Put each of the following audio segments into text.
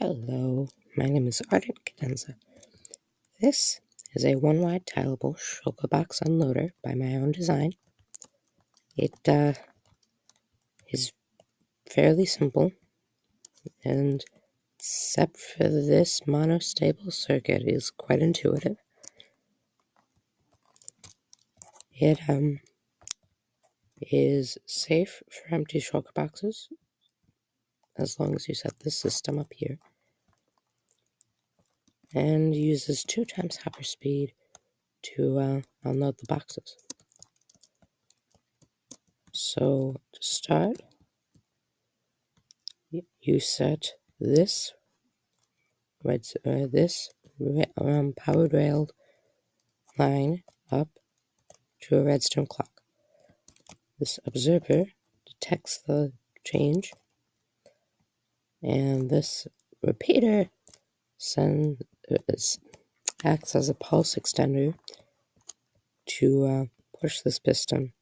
Hello, my name is Ardent Cadenza. This is a one-wide tileable shulker box unloader by my own design. It is fairly simple, and except for this monostable circuit, is quite intuitive. It is safe for empty shulker boxes, as long as you set this system up here, and uses 2 times hopper speed to unload the boxes. So to start, you set this powered railed line up to a redstone clock. This observer detects the change, and this repeater acts as a pulse extender to push this piston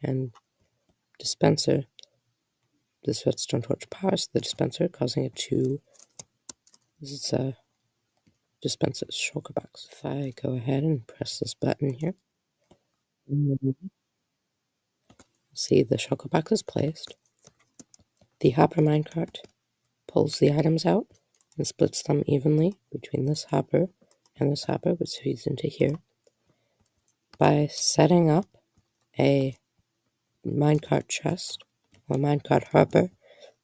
and dispenser. This redstone torch powers the dispenser, causing it to dispense its shulker box. If I go ahead and press this button here, see the shulker box is placed. The hopper minecart pulls the items out and splits them evenly between this hopper and this hopper, which feeds into here. By setting up a minecart chest or minecart hopper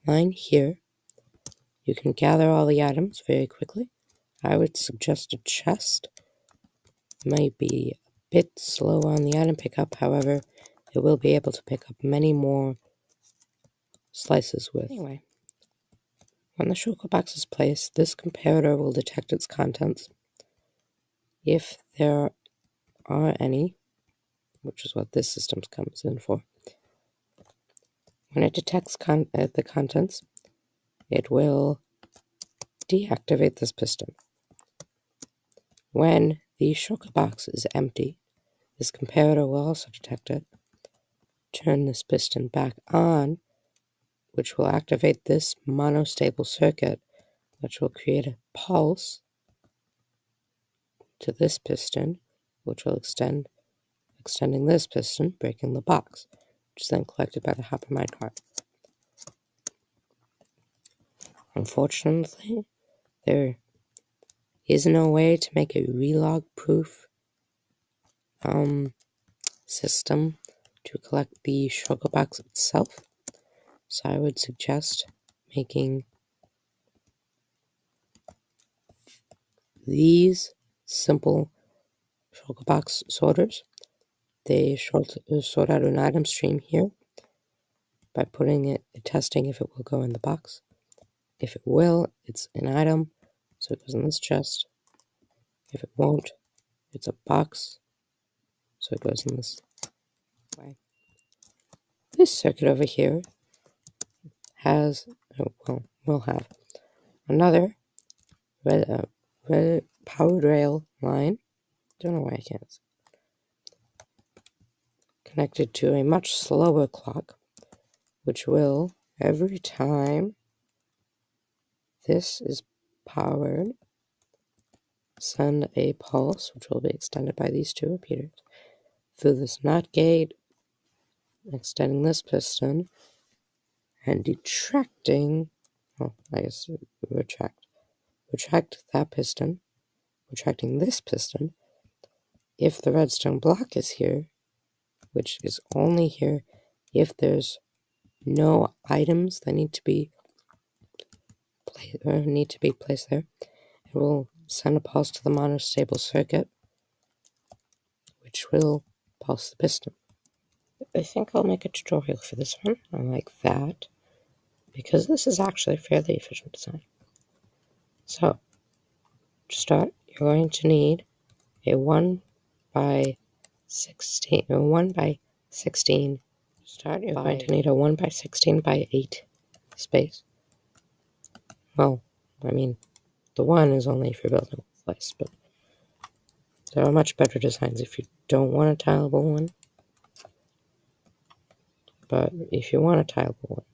line here, you can gather all the items very quickly. I would suggest a chest. It might be a bit slow on the item pickup, however, it will be able to pick up many more slices with. Anyway, when the shulker box is placed, this comparator will detect its contents. If there are any, which is what this system comes in for, when it detects the contents, it will deactivate this piston. When the shulker box is empty, this comparator will also detect it, turn this piston back on, which will activate this monostable circuit, which will create a pulse to this piston, which will extending this piston, breaking the box, which is then collected by the hopper minecart. Unfortunately, there is no way to make a relog-proof system to collect the shulker box itself, so I would suggest making these simple shulker box sorters. They sort out an item stream here by testing if it will go in the box. If it will, it's an item, so it goes in this chest. If it won't, it's a box, so it goes in this way. This circuit over here will have another red powered rail line. Don't know why I can't. Connected to a much slower clock, which will, every time this is powered, send a pulse, which will be extended by these 2 repeaters, through this NOT gate, extending this piston, and retract that piston, retracting this piston. If the redstone block is here, which is only here if there's no items that need to be placed there, it will send a pulse to the monostable circuit, which will pulse the piston. I think I'll make a tutorial for this one. I like that, because this is actually a fairly efficient design. So, to start, you're going to need a 1 by 16 start. You're going to need a 1 by 16 by 8 space. Well, I mean, the 1 is only if you're building a slice, but there are much better designs if you don't want a tileable one. But if you want a tileable one,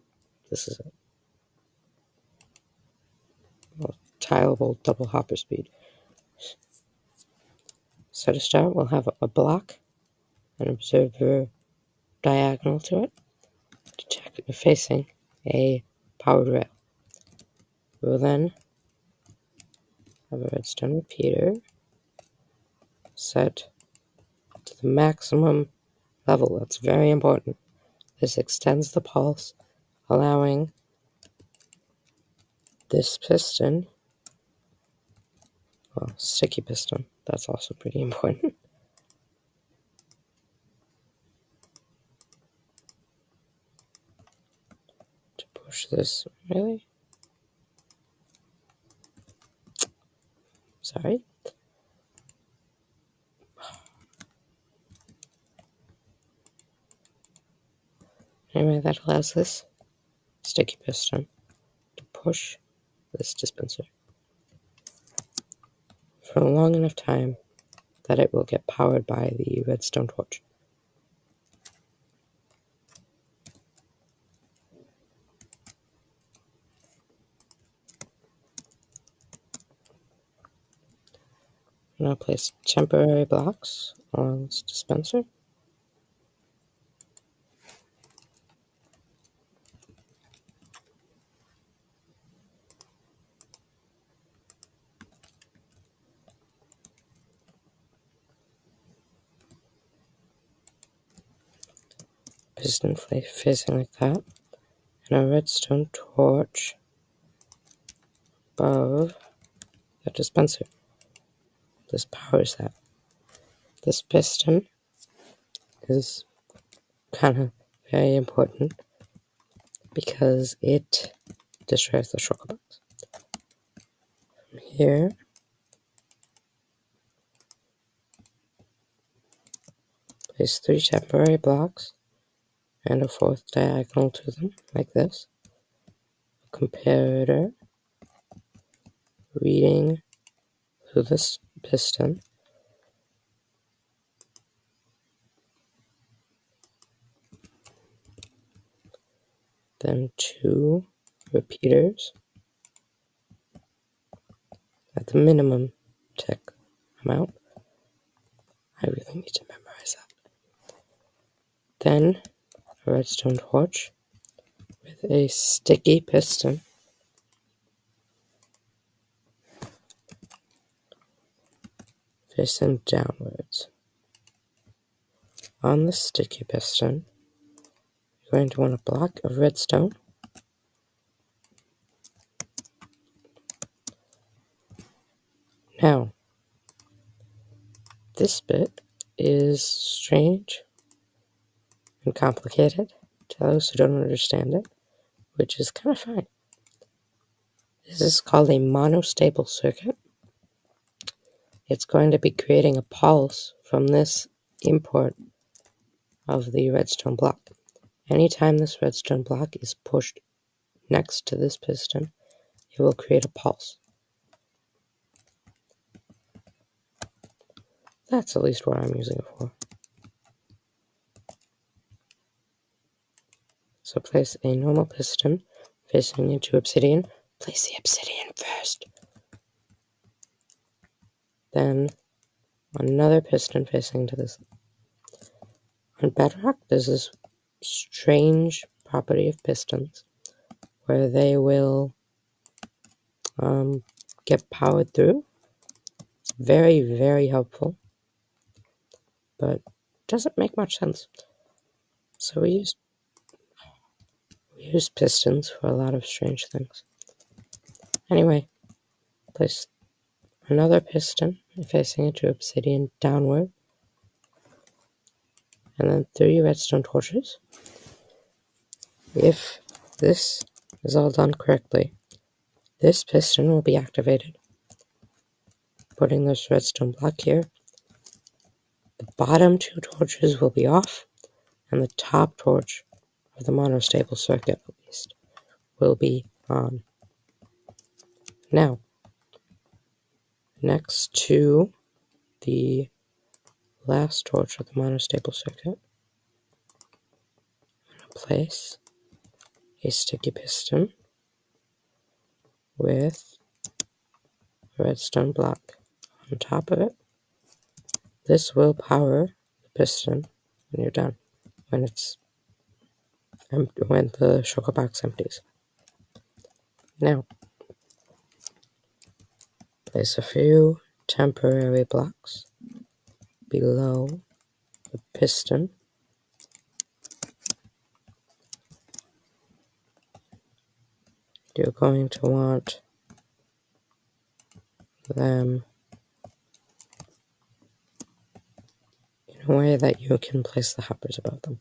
this is it. tileable double hopper speed. So to start, we'll have a block, an observer diagonal to it, to check you're facing a powered rail. We'll then have a redstone repeater set to the maximum level. That's very important. This extends the pulse, allowing this piston, well, sticky piston, that's also pretty important, to push this, really? Sorry? Anyway, that allows this sticky piston to push this dispenser for a long enough time that it will get powered by the redstone torch. Now place temporary blocks along this dispenser. Piston facing like that, and a redstone torch above the dispenser. This powers that. This piston is kind of very important because it destroys the shulker box. From here, place 3 temporary blocks and a 4th diagonal to them, like this. A comparator reading through this piston. Then 2 repeaters at the minimum tick amount. I really need to memorize that. Then a redstone torch with a sticky piston facing downwards. On the sticky piston, you're going to want a block of redstone. Now, this bit is strange and complicated to those who don't understand it, which is kind of fine. This is called a monostable circuit. It's going to be creating a pulse from this import of the redstone block. Anytime this redstone block is pushed next to this piston, it will create a pulse. That's at least what I'm using it for. So place a normal piston facing into obsidian. Place the obsidian first. Then another piston facing into this. On Bedrock, there's this strange property of pistons where they will get powered through. It's very, very helpful, but doesn't make much sense. So we use pistons for a lot of strange things. Anyway, place another piston facing into obsidian downward, and then 3 redstone torches. If this is all done correctly, this piston will be activated. Putting this redstone block here, the bottom 2 torches will be off, and the top torch of the monostable circuit, at least, will be on. Now, next to the last torch of the monostable circuit, I'm going to place a sticky piston with a redstone block on top of it. This will power the piston when you're done, when the shulker box empties. Now, place a few temporary blocks below the piston. You're going to want them in a way that you can place the hoppers above them.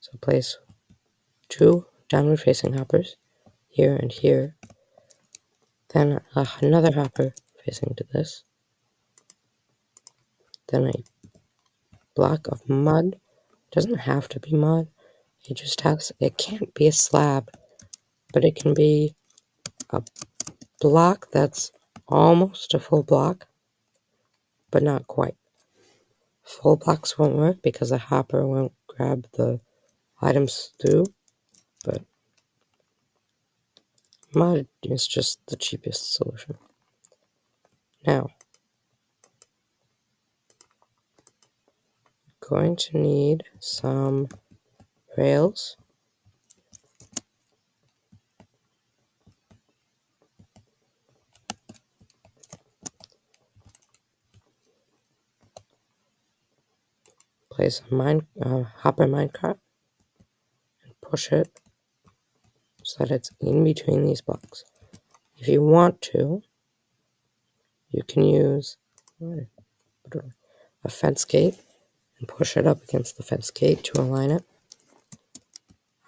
So place 2 downward facing hoppers here and here, then another hopper facing to this, then a block of mud. It doesn't have to be mud, it can't be a slab, but it can be a block that's almost a full block, but not quite. Full blocks won't work because a hopper won't grab the items through, but mud is just the cheapest solution. Now, going to need some rails. Place a hopper minecart and push it so that it's in between these blocks. If you want to, you can use a fence gate and push it up against the fence gate to align it.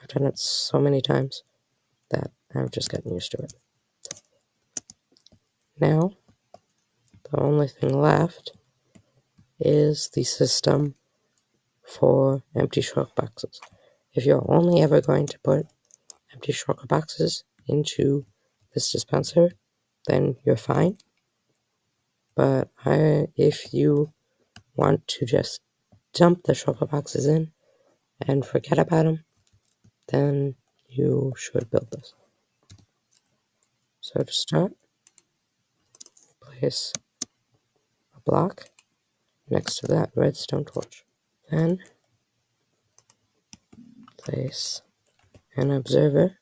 I've done it so many times that I've just gotten used to it. Now, the only thing left is the system for empty shulker boxes. If you're only ever going to put empty shulker boxes into this dispenser, then you're fine. But if you want to just dump the shulker boxes in and forget about them, then you should build this. So to start, place a block next to that redstone torch. Then place an observer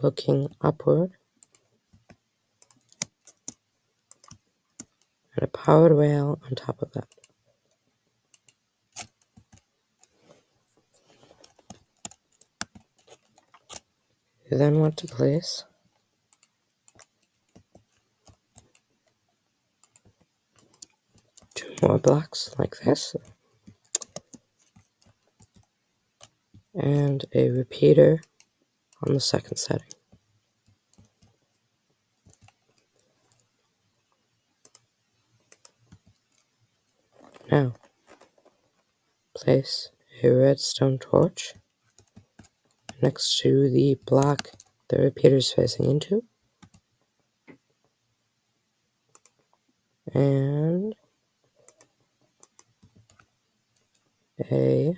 looking upward and a powered rail on top of that. You then want to place two more blocks like this and a repeater on the second setting. Now, place a redstone torch next to the block the repeater is facing into, and a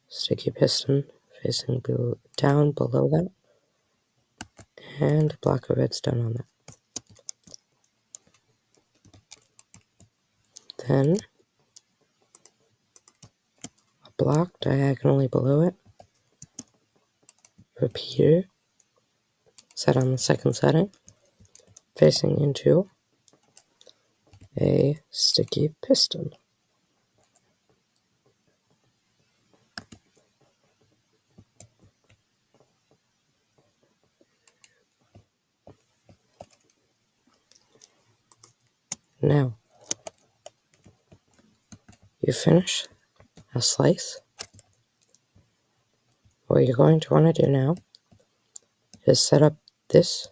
sticky piston facing down below that, and a block of redstone on that. Then a block diagonally below it, repeater set on the second setting, facing into a sticky piston. Now, you finish a slice. What you're going to want to do now is set up this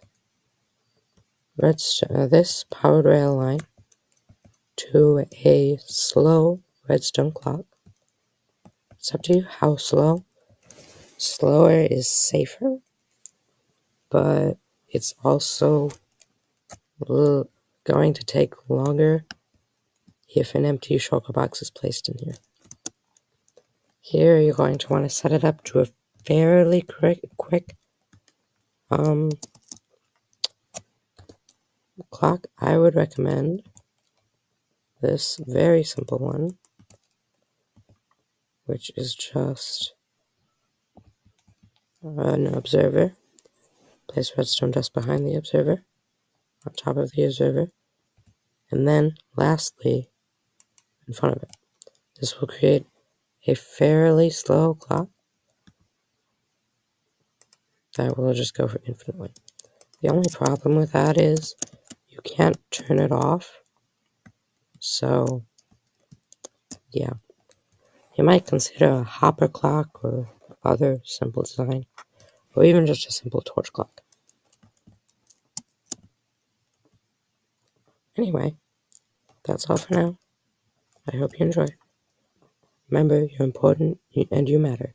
this powered rail line to a slow redstone clock. It's up to you how slow. Slower is safer, but it's also going to take longer if an empty shulker box is placed in here. Here you're going to want to set it up to a fairly quick Clock, I would recommend this very simple one, which is just an observer. Place redstone just behind the observer, on top of the observer, and then lastly, in front of it. This will create a fairly slow clock that will just go for infinitely. The only problem with that is you can't turn it off. So, yeah. You might consider a hopper clock or other simple design, or even just a simple torch clock. Anyway, that's all for now. I hope you enjoy. Remember, you're important and you matter.